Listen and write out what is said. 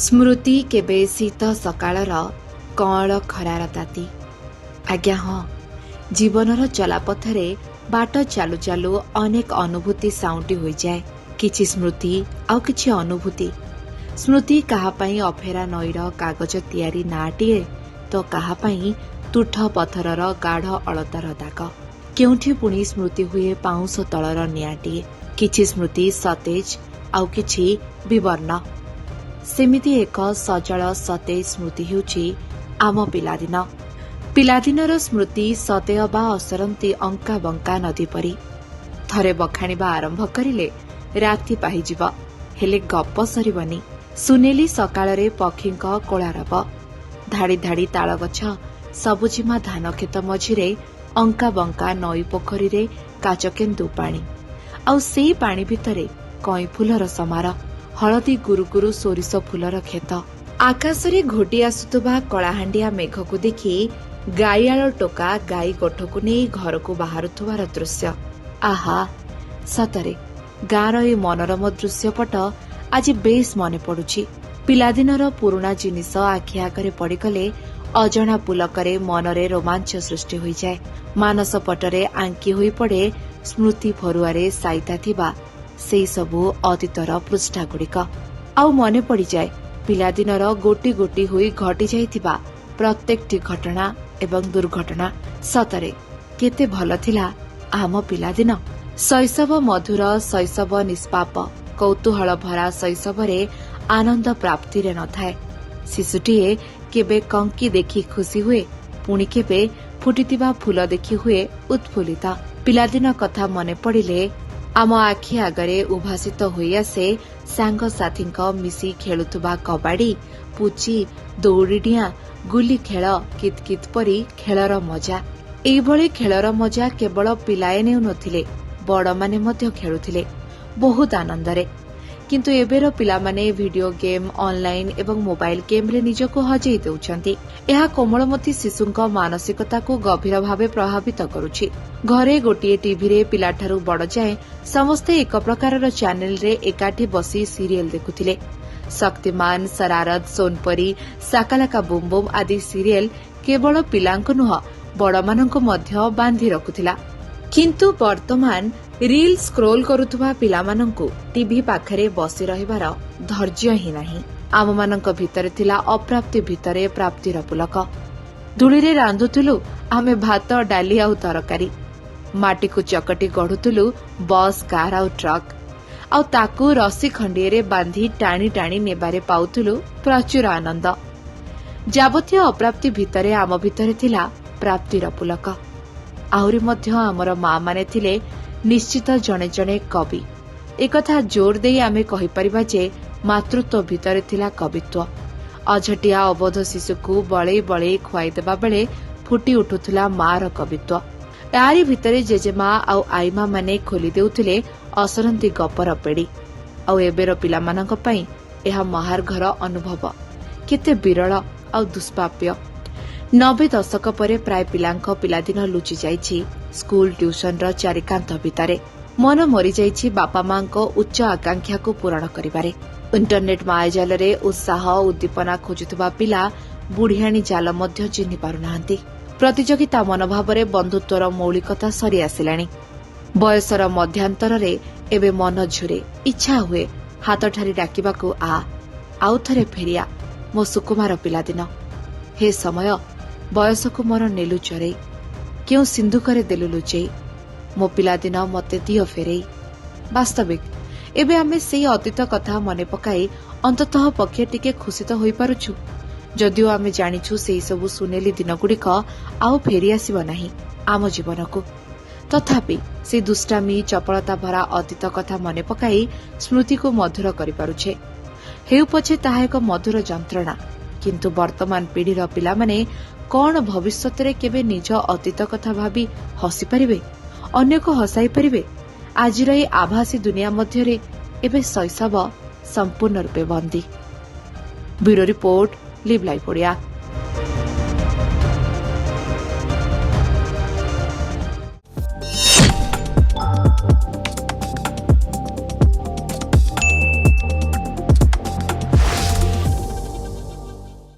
स्मृति केबे शीत सकाळर कअँळ खरार ताती। आज्ञा हाँ, जीवनर चलापथरे बाट चालू चालू अनेक अनुभूति साउंटी हो जाए। किछि स्मृति आउ किछि अनुभूति। स्मृति काहापाई अफेरा नईर कागज तियारी नाटिए तो काहापाई तुठ पथरर गाढ़ अलतार दाग। केउठी पुणी स्मृति हुए पाउंस तलर निआटिए। किछि स्मृति सतेज आउ किछि विवर्ण। सेमिति एक सजल सतेज स्मृति हेउछि आम पिलादिन। पिलादिनर स्मृति सतेय बा असरंती अंका बंका नदी परी। थरे बखाणिबा आरंभ करिले राति पाहिजिब, हेले गप सरिबनी। सुनेली सकाळरे पक्षींक कोलारब, धाड़ी धाड़ी ताल गछ, सबुजिमा धान खेत मझिरे अंका बंका नई पोखरी रे काचकेन्दु पानी, आउ सेई पानी भितरे कई फुलर समार, हलदी गुरुगुरु सोरिष फुलर खेत। आकाशरे घोटी आसुथुबा कଳାହାଣ୍ଡିଆ मेघକୁ देखि गाईआଳ टोका गाई गोठକୁ ନେଇ ଘରକୁ ବାହାରୁଥିବାର ଦୃଶ୍ୟ। आहा, ସତରେ ଗାଁର ଏ ମନୋରମ ଦୃଶ୍ୟପଟ ଆଜି ବେଶ୍ ମନେ ପଡୁଛି। ପିଲାଦିନର ପୁରୁଣା ଜିନିଷ ଆଖି ଆଗରେ ପଡ଼ିଗଲେ ଅଜଣା ପୁଲକରେ ମନରେ ରୋମାଞ୍ଚ ସୃଷ୍ଟି ହୋଇଯାଏ। ମାନସ ପଟରେ ଆଙ୍କି ହୋଇ ପଡେ ସ୍ମୃତି ଫରୁଆରେ ସାଇତା ଥିବା ସେଇ ସବୁ ଅତୀତର ପୃଷ୍ଠାଗୁଡ଼ିକ। ଆଉ ମନେ ପଡ଼ିଯାଏ ପିଲାଦିନର ଗୋଟି ଗୋଟି ହୋଇ ଘଟି ଯାଇଥିବା ପ୍ରତ୍ୟେକଟି ଘଟଣା ଏବଂ ଦୁର୍ଘଟଣା। ସତରେ କେତେ ଭଲ ଥିଲା ଆମ ପିଲାଦିନ। ଶୈଶବ ମଧୁର, ଶୈଶବ ନିଷ୍ପାପ, କୌତୂହଳ ଭରା ଶୈଶବରେ ଆନନ୍ଦ ପ୍ରାପ୍ତିରେ ନଥାଏ। ଶିଶୁଟିଏ କେବେ କଙ୍କି ଦେଖି ଖୁସି ହୁଏ, ପୁଣି କେବେ ଫୁଟିଥିବା ଫୁଲ ଦେଖି ହୁଏ ଉତ୍ଫୁଲ୍ଲିତ। ପିଲାଦିନ କଥା ମନେ ପଡ଼ିଲେ ଆମ ଆଖି ଆଗରେ ଉଭାସିତ ହୋଇଆସେ ସାଙ୍ଗସାଥୀଙ୍କ ମିଶି ଖେଳୁଥିବା କବାଡି, ପୁଚି, ଦୌଡ଼ିଡିଆଁ, ଗୁଲି ଖେଳ, କିତକିତ ପରି ଖେଳର ମଜା। ଏଇଭଳି ଖେଳର ମଜା କେବଳ ପିଲାଏ ନେଉନଥିଲେ, ବଡ଼ମାନେ ମଧ୍ୟ ଖେଳୁଥିଲେ ବହୁତ ଆନନ୍ଦରେ। କିନ୍ତୁ ଏବେର ପିଲାମାନେ ଭିଡିଓ ଗେମ୍, ଅନଲାଇନ ଏବଂ ମୋବାଇଲ ଗେମ୍ରେ ନିଜକୁ ହଜେଇ ଦେଉଛନ୍ତି। ଏହା କୋମଳମତି ଶିଶୁଙ୍କ ମାନସିକତାକୁ ଗଭୀର ଭାବେ ପ୍ରଭାବିତ କରୁଛି। ଘରେ ଗୋଟିଏ ଟିଭିରେ ପିଲାଠାରୁ ବଡ଼ ଯାଏଁ ସମସ୍ତେ ଏକ ପ୍ରକାରର ଚ୍ୟାନେଲରେ ଏକାଠି ବସି ସିରିଏଲ ଦେଖୁଥିଲେ। ଶକ୍ତିମାନ, ଶରାରତ, ସୋନପରୀ, ସାକାଲାକା ବୁମ୍ ବୁମ୍ ଆଦି ସିରିଏଲ କେବଳ ପିଲାଙ୍କୁ ନୁହଁ ବଡ଼ମାନଙ୍କୁ ମଧ୍ୟ ବାନ୍ଧି ରଖୁଥିଲା। କିନ୍ତୁ ବର୍ତ୍ତମାନ ରିଲ୍ ସ୍କ୍ରୋଲ କରୁଥିବା ପିଲାମାନଙ୍କୁ ଟିଭି ପାଖରେ ବସି ରହିବାର ଧୈର୍ଯ୍ୟ ହିଁ ନାହିଁ। ଆମମାନଙ୍କ ଭିତରେ ଥିଲା ଅପ୍ରାପ୍ତି ଭିତରେ ପ୍ରାପ୍ତିର ପୁଲକ। ଧୂଳିରେ ରାନ୍ଧୁଥିଲୁ ଆମେ ଭାତ, ଡାଲି ଆଉ ତରକାରୀ। ମାଟିକୁ ଚକଟି ଗଢୁଥିଲୁ ବସ୍, କାର ଆଉ ଟ୍ରକ୍, ଆଉ ତାକୁ ରସି ଖଣ୍ଡିଏରେ ବାନ୍ଧି ଟାଣି ଟାଣି ନେବାରେ ପାଉଥିଲୁ ପ୍ରଚୁର ଆନନ୍ଦ। ଯାବତୀୟ ଅପ୍ରାପ୍ତି ଭିତରେ ଆମ ଭିତରେ ଥିଲା ପ୍ରାପ୍ତିର ପୁଲକ। ଆହୁରି ମଧ୍ୟ ଆମର ମା ମାନେ ଥିଲେ ନିଶ୍ଚିତ ଜଣେ ଜଣେ କବି। ଏକଥା ଜୋର ଦେଇ ଆମେ କହିପାରିବା ଯେ ମାତୃତ୍ୱ ଭିତରେ ଥିଲା କବିତ୍ୱ। ଅଝଟିଆ ଅବୋଧ ଶିଶୁକୁ ବଳେଇ ବଳେଇ ଖୁଆଇଦେବା ବେଳେ ଫୁଟି ଉଠୁଥିଲା ମାର କବିତ୍ୱ। ତାରି ଭିତରେ ଜେଜେମା ଆଉ ଆଈମା ମାନେ ଖୋଲି ଦେଉଥିଲେ ଅସରନ୍ତି ଗପର ପେଡ଼ି। ଆଉ ଏବେର ପିଲାମାନଙ୍କ ପାଇଁ ଏହା ମହାର୍ଘର ଅନୁଭବ। କେତେ ବିରଳ ଆଉ ଦୁଷ୍ପ୍ରାପ୍ୟ। 90 ଦଶକ ପରେ ପ୍ରାୟ ପିଲାଙ୍କ ପିଲାଦିନ ଲୁଚି ଯାଇଛି ସ୍କୁଲ ଟ୍ୟୁସନର ଚାରିକାନ୍ଥ ଭିତରେ। ମନ ମରିଯାଇଛି ବାପା ମାଙ୍କ ଉଚ୍ଚ ଆକାଂକ୍ଷାକୁ ପୂରଣ କରିବାରେ। ଇଣ୍ଟରନେଟ ମାୟାଜାଲରେ ଉତ୍ସାହ ଉଦ୍ଦୀପନା ଖୋଜୁଥିବା ପିଲା ବୁଢ଼ିଆଣୀ ଜାଲ ମଧ୍ୟ ଚିହ୍ନି ପାରୁନାହାନ୍ତି। ପ୍ରତିଯୋଗିତା ମନୋଭାବରେ ବନ୍ଧୁତ୍ୱର ମୌଳିକତା ସରି ଆସିଲାଣି। ବୟସର ମଧ୍ୟାନ୍ତରରେ ଏବେ ମନ ଝୁରେ, ଇଚ୍ଛା ହୁଏ ହାତଠାରି ଡାକିବାକୁ ଆଉ ଥରେ ଫେରିଆ ମୋ ସୁକୁମାର ପିଲାଦିନ। ହେ ସମୟ, ବୟସକୁ ମୋର ନେଲୁ ଚରେଇ, କେଉଁ ସିନ୍ଧୁକରେ ଦେଲୁ ଲୁଚେଇ, ମୋ ପିଲାଦିନ ମତେ ଦିଅ ଫେରେଇ। ବାସ୍ତବିକ ଏବେ ଆମେ ସେଇ ଅତୀତ କଥା ମନେ ପକାଇ ଅନ୍ତତଃ ପକ୍ଷେ ଟିକେ ଖୁସି ତ ହୋଇପାରୁଛୁ, ଯଦିଓ ଆମେ ଜାଣିଛୁ ସେହି ସବୁ ସୁନେଲି ଦିନଗୁଡ଼ିକ ଆଉ ଫେରିଆସିବ ନାହିଁ ଆମ ଜୀବନକୁ। ତଥାପି ସେ ଦୁଷ୍ଟାମି, ଚପଳତା ଭରା ଅତୀତ କଥା ମନେ ପକାଇ ସ୍ମୃତିକୁ ମଧୁର କରିପାରୁଛେ। ହେଉ ପଛେ ତାହା ଏକ ମଧୁର ଯନ୍ତ୍ରଣା। କିନ୍ତୁ ବର୍ତ୍ତମାନ ପିଢ଼ିର ପିଲାମାନେ କଣ ଭବିଷ୍ୟତରେ କେବେ ନିଜ ଅତୀତ କଥା ଭାବି ହସିପାରିବେ, ଅନ୍ୟକୁ ହସାଇ ପାରିବେ? ଆଜିର ଏହି ଆଭାସୀ ଦୁନିଆ ମଧ୍ୟରେ ଏବେ ଶୈଶବ ସମ୍ପୂର୍ଣ୍ଣ ରୂପେ ବନ୍ଦୀ। Bureau report, live live Odia.